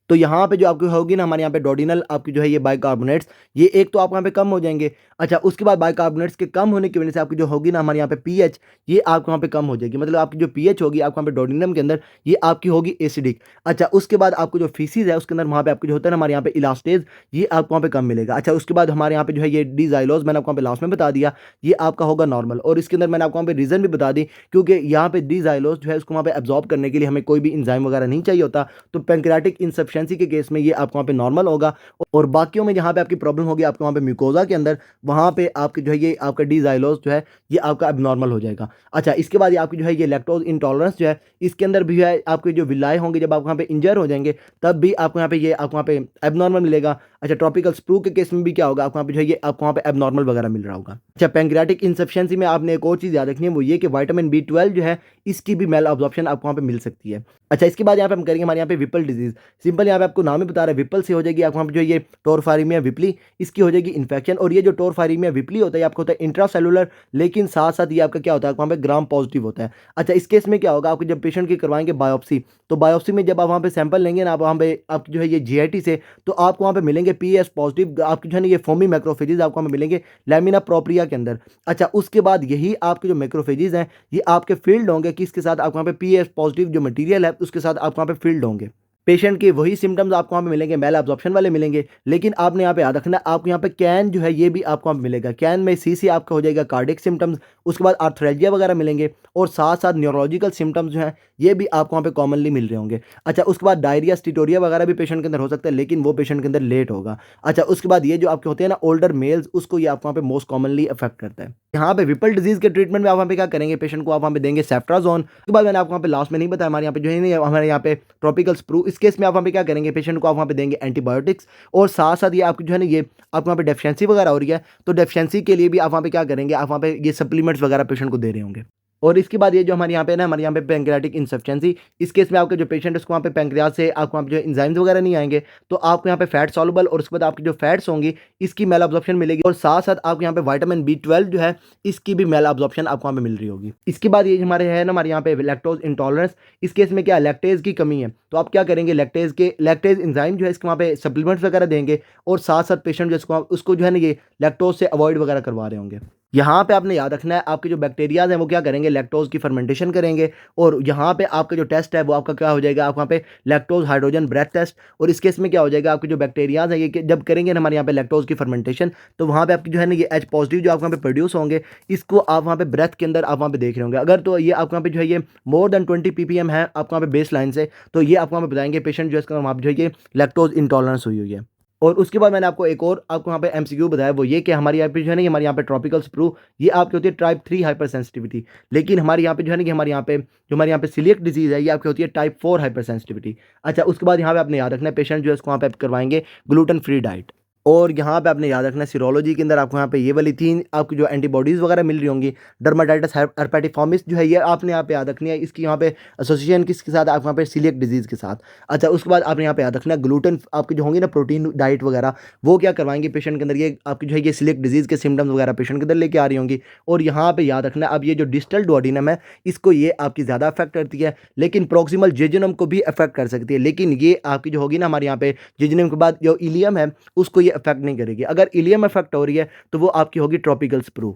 तो यहाँ पे जो आपकी होगी ना हमारे यहाँ पे डोडिनल आपकी जो है ये बाइकार्बोनेट्स, ये एक तो आपको यहाँ पे कम हो जाएंगे। अच्छा, उसके बाद बाइकार्बोनेट्स के कम होने की वजह से आपकी जो होगी ना हमारे यहाँ पे पीएच, ये आपको यहाँ पे कम हो जाएगी। मतलब आपकी जो पीएच होगी आपको यहाँ पे डोडिनम के अंदर, ये आपकी होगी एसिडिक। अच्छा, उसके बाद आपको जो फीसिस है उसके अंदर वहाँ पे आपको जो होता है ना हमारे यहाँ पे इलास्टेज, ये आपको वहाँ पे कम मिलेगा। अच्छा, उसके बाद हमारे यहाँ पे जो है ये डीजाइलोज, मैंने आपको यहाँ पे लास्ट में बता दिया, ये आपका होगा नॉर्मल। और इसके अंदर मैंने आपको वहाँ पे रीजन भी बता दी, क्योंकि यहाँ पे डीजाइलोज जो है उसको वहाँ पे एब्जॉर्ब करने के लिए हमें कोई भी इंजाइम वगैरह नहीं चाहिए होता। तो पैंक्रियाटिक इंसफिशिएंसी के केस में ये आपको वहाँ पे नॉर्मल होगा। और बाकियों में जहाँ पे आपकी प्रॉब्लम होगी आपको वहाँ पे म्यूकोजा के अंदर, वहाँ पे आपके जो है ये आपका डीजाइलोज जो है ये आपका एबनॉर्मल हो जाएगा। अच्छा, इसके बाद ये आपकी जो है ये लैक्टोज इंटॉलरेंस जो है, इसके अंदर भी है आपके जो विलाय होंगे, जब आप वहाँ पे इंजर हो जाएंगे तब भी आपको यहाँ पे ये आपको वहाँ पे एबनॉर्मल मिलेगा। अच्छा, ट्रॉपिकल स्प्रू के केस में भी क्या होगा, आपको वहाँ पे जो है ये आपको वहाँ पे एबनॉर्मल वगैरह मिल रहा होगा। अच्छा, पैंक्रियाटिक इंसफिशिएंसी में आपने एक और चीज़ याद रखनी है, वो ये कि विटामिन B12 जो है इसकी भी मेल अब्जॉर्प्शन आपको वहाँ पे मिल सकती है। अच्छा, इसके बाद यहाँ पे हम करेंगे हमारे यहाँ पे विपल डिजीज। सिंपल यहाँ पे आपको नाम ही बता रहा है, विपल से हो जाएगी आपको वहाँ पे जो ये टोरफारीमिया विपली, इसकी हो जाएगी इन्फेक्शन। और ये जो टोरफारीमिया विपली होता है आपको होता है इंट्रासेलुलर, लेकिन साथ साथ ये आपका क्या होता है वहाँ पे ग्राम पॉजिटिव होता है। अच्छा, इस केस में क्या होगा, आपको जब पेशेंट की करवाएंगे बायोप्सी, तो बायोप्सी में जब आप वहाँ पे सैंपल लेंगे ना, आप वहाँ पे आपकी जो है ये GIT से, तो आपको वहाँ पे मिलेंगे PS पॉजिटिव, आपकी जो है ना ये फोमी मैक्रोफेजेस आपको वहाँ पे मिलेंगे लैमिना प्रोप्रिया के अंदर। अच्छा, उसके बाद यही आपके जो मैक्रोफेजेस हैं ये आपके फील्ड होंगे किसके साथ, आपको वहाँ पे PS पॉजिटिव जो मटेरियल है उसके साथ आपको वहाँ पे फील्ड होंगे। पेशेंट के वही सिम्टम्स आपको वहाँ पे मिलेंगे, मेल एब्जॉर्प्शन वाले मिलेंगे, लेकिन आपने यहाँ पे याद रखना आपको यहाँ पे कैन जो है ये भी आपको वहाँ पे मिलेगा। कैन में CC आपका हो जाएगा कार्डिक सिम्टम्स, उसके बाद आर्थरेल्जिया वगैरह मिलेंगे, और साथ साथ न्यूरोलॉजिकल सिम्टम्स जो हैं ये भी आपको वहाँ पे कॉमनली मिल रहे होंगे। अच्छा, उसके बाद डायरिया स्टीटोरिया वगैरह भी पेशेंट के अंदर हो सकता है, लेकिन वो पेशेंट के अंदर लेट होगा। अच्छा, उसके बाद ये जो आपके होते हैं ना ओल्डर मेल्स, उसको ये आपको वहाँ पे मोस्ट कॉमनली अफेक्ट करता है। यहाँ पे विपल डिजीज के ट्रीटमेंट में आप वहाँ पे क्या करेंगे, पेशेंट को आप वहाँ पे देंगे सेफ्ट्राजोन। उसके बाद मैंने आपको वहाँ पे लास्ट में नहीं बताया, हमारे यहाँ पे जो है नहीं हमारे यहाँ पे ट्रॉपिकल स्प्रू, इस केस में आप वहाँ पे क्या करेंगे, पेशेंट को आप वहाँ पे देंगे एंटीबायोटिक्स। और साथ साथ ये आपकी जो है ना ये आपको वहाँ पे डेफिशिएंसी वगैरह हो रही है, तो डेफिशिएंसी के लिए भी आप वहाँ पे क्या करेंगे, आप वहाँ पे ये सप्लीमेंट्स वगैरह पेशेंट को दे रहे होंगे। और इसके बाद ये जो हमारे यहाँ पे ना हमारे यहाँ पे पैंक्रियाटिक इंसफिशिएंसी, इस केस में आपके जो पेशेंट है उसको वहाँ पे पैंक्रियाज से आपको वहाँ पे जो एंजाइम्स वगैरह नहीं आएंगे, तो आपको यहाँ पे फैट सॉल्युबल, और उसके बाद आपकी जो फैट्स होंगी इसकी मेल अब्जॉर्प्शन मिलेगी। और साथ साथ आपको यहाँ पे विटामिन B12 जो है इसकी भी मेल अब्जॉर्प्शन आपको वहाँ पे मिल रही होगी। इसके बाद ये हमारे है ना हमारे यहाँ पे लैक्टोज इंटॉलरेंस, इस केस में क्या लैक्टेज की कमी है, तो आप क्या करेंगे लैक्टेज एंजाइम जो है इसके वहाँ पे सप्लीमेंट्स वगैरह देंगे, और साथ साथ पेशेंट जो उसको जो है ना ये लैक्टोज से अवॉइड वगैरह करवा रहे होंगे। यहाँ पे आपने याद रखना है आपके जो बैक्टीरियाज हैं वो क्या करेंगे, लैक्टोज की फर्मेंटेशन करेंगे, और यहाँ पे आपका जो टेस्ट है वो आपका क्या हो जाएगा, आप वहाँ पे लैक्टोज हाइड्रोजन ब्रेथ टेस्ट। और इस केस में क्या हो जाएगा, आपके जो बैक्टीरियाज हैं ये जब करेंगे ना हमारे यहाँ पे लैक्टोज की फर्मेंटेशन, तो वहाँ पे आपकी जो है ना ये H पॉजिटिव जो आपको वहाँ पे प्रोड्यूस होंगे, इसको आप वहाँ पे ब्रेथ के अंदर आप वहाँ पे देख रहे होंगे। अगर तो ये आपको वहाँ पे जो है ये मोर देन 20 ppm है आपको वहाँ पे बेस लाइन से, तो ये आपको वहाँ पे बताएंगे पेशेंट जो है इसका वहाँ पे जो है ये लैक्टोज इंटॉलरेंस हुई है। और उसके बाद मैंने आपको एक और आपको यहाँ पे MCQ बताया, वो ये कि हमारे यहाँ पे जो है ना हमारे यहाँ पे ट्रॉपिकल स्प्रू ये आपकी होती है टाइप 3 हाइपर सेंसिटिविटी, लेकिन हमारे यहाँ पे जो है ना कि हमारे यहाँ पे जो हमारे यहाँ पे सीलिएक डिजीज़ है ये आपकी होती है टाइप 4 हाइपर सेंसिटिविटी। अच्छा, उसके बाद यहाँ पे आपने याद रखना है पेशेंट जो है इसको वहाँ पे करवाएंगे ग्लूटेन फ्री डाइट। और यहाँ पे आपने याद रखना है सीरोलॉजी के अंदर आपको यहाँ पे ये वाली 3 आपकी जो एंटीबॉडीज़ वगैरह मिल रही होंगी। डर्माटाइटिस हर्पेटिफॉर्मिस जो है ये आपने यहाँ पे याद रखनी है, इसकी यहाँ पे एसोसिएशन किसके साथ, आप वहाँ पे सीलिएक डिजीज़ के साथ। अच्छा, उसके बाद आपने यहाँ पे याद रखना है ग्लूटेन आपकी जो होंगी ना प्रोटीन डाइट वगैरह, वो क्या करवाएंगे पेशेंट के अंदर, ये आपकी जो है ये सीलिएक डिजीज़ के सिम्टम्स वगैरह पेशेंट के अंदर लेके आ रही होंगी। और यहाँ पे याद रखना है अब ये जो डिस्टल डुओडेनम है इसको ये आपकी ज़्यादा अफेक्ट करती है, लेकिन प्रॉक्सिमल जेजुनम को भी अफेक्ट कर सकती है, लेकिन ये आपकी जो होगी ना हमारे यहाँ पे जेजुनम के बाद जो इलियम है उसको ये अफेक्ट नहीं करेगी। अगर इलियम अफेक्ट हो रही है तो वो आपकी होगी ट्रॉपिकल स्प्रू।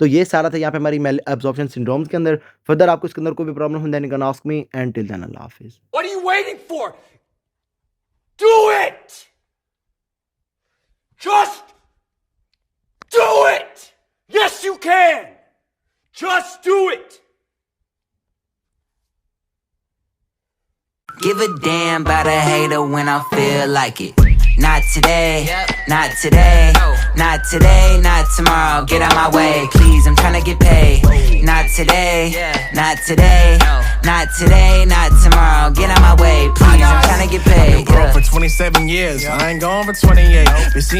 तो ये सारा था यहाँ पे हमारी मेल एब्जॉर्प्शन सिंड्रोम्स के अंदर। फर्दर आपको इसके अंदर कोई भी प्रॉब्लम हो then you can ask me, and till then अल्लाह हाफिज़। What are you waiting for? Do it! Just do it! Yes, you can! Just do it! Give a damn about a hater when I feel like it. Not today, not today, not today, not tomorrow. Get out my way, please, I'm tryna get paid. Not today, not today, not today, not tomorrow. Get out my way, please, I'm tryna get paid. I've been broke for 27 years, I ain't gone for 28. Been seeing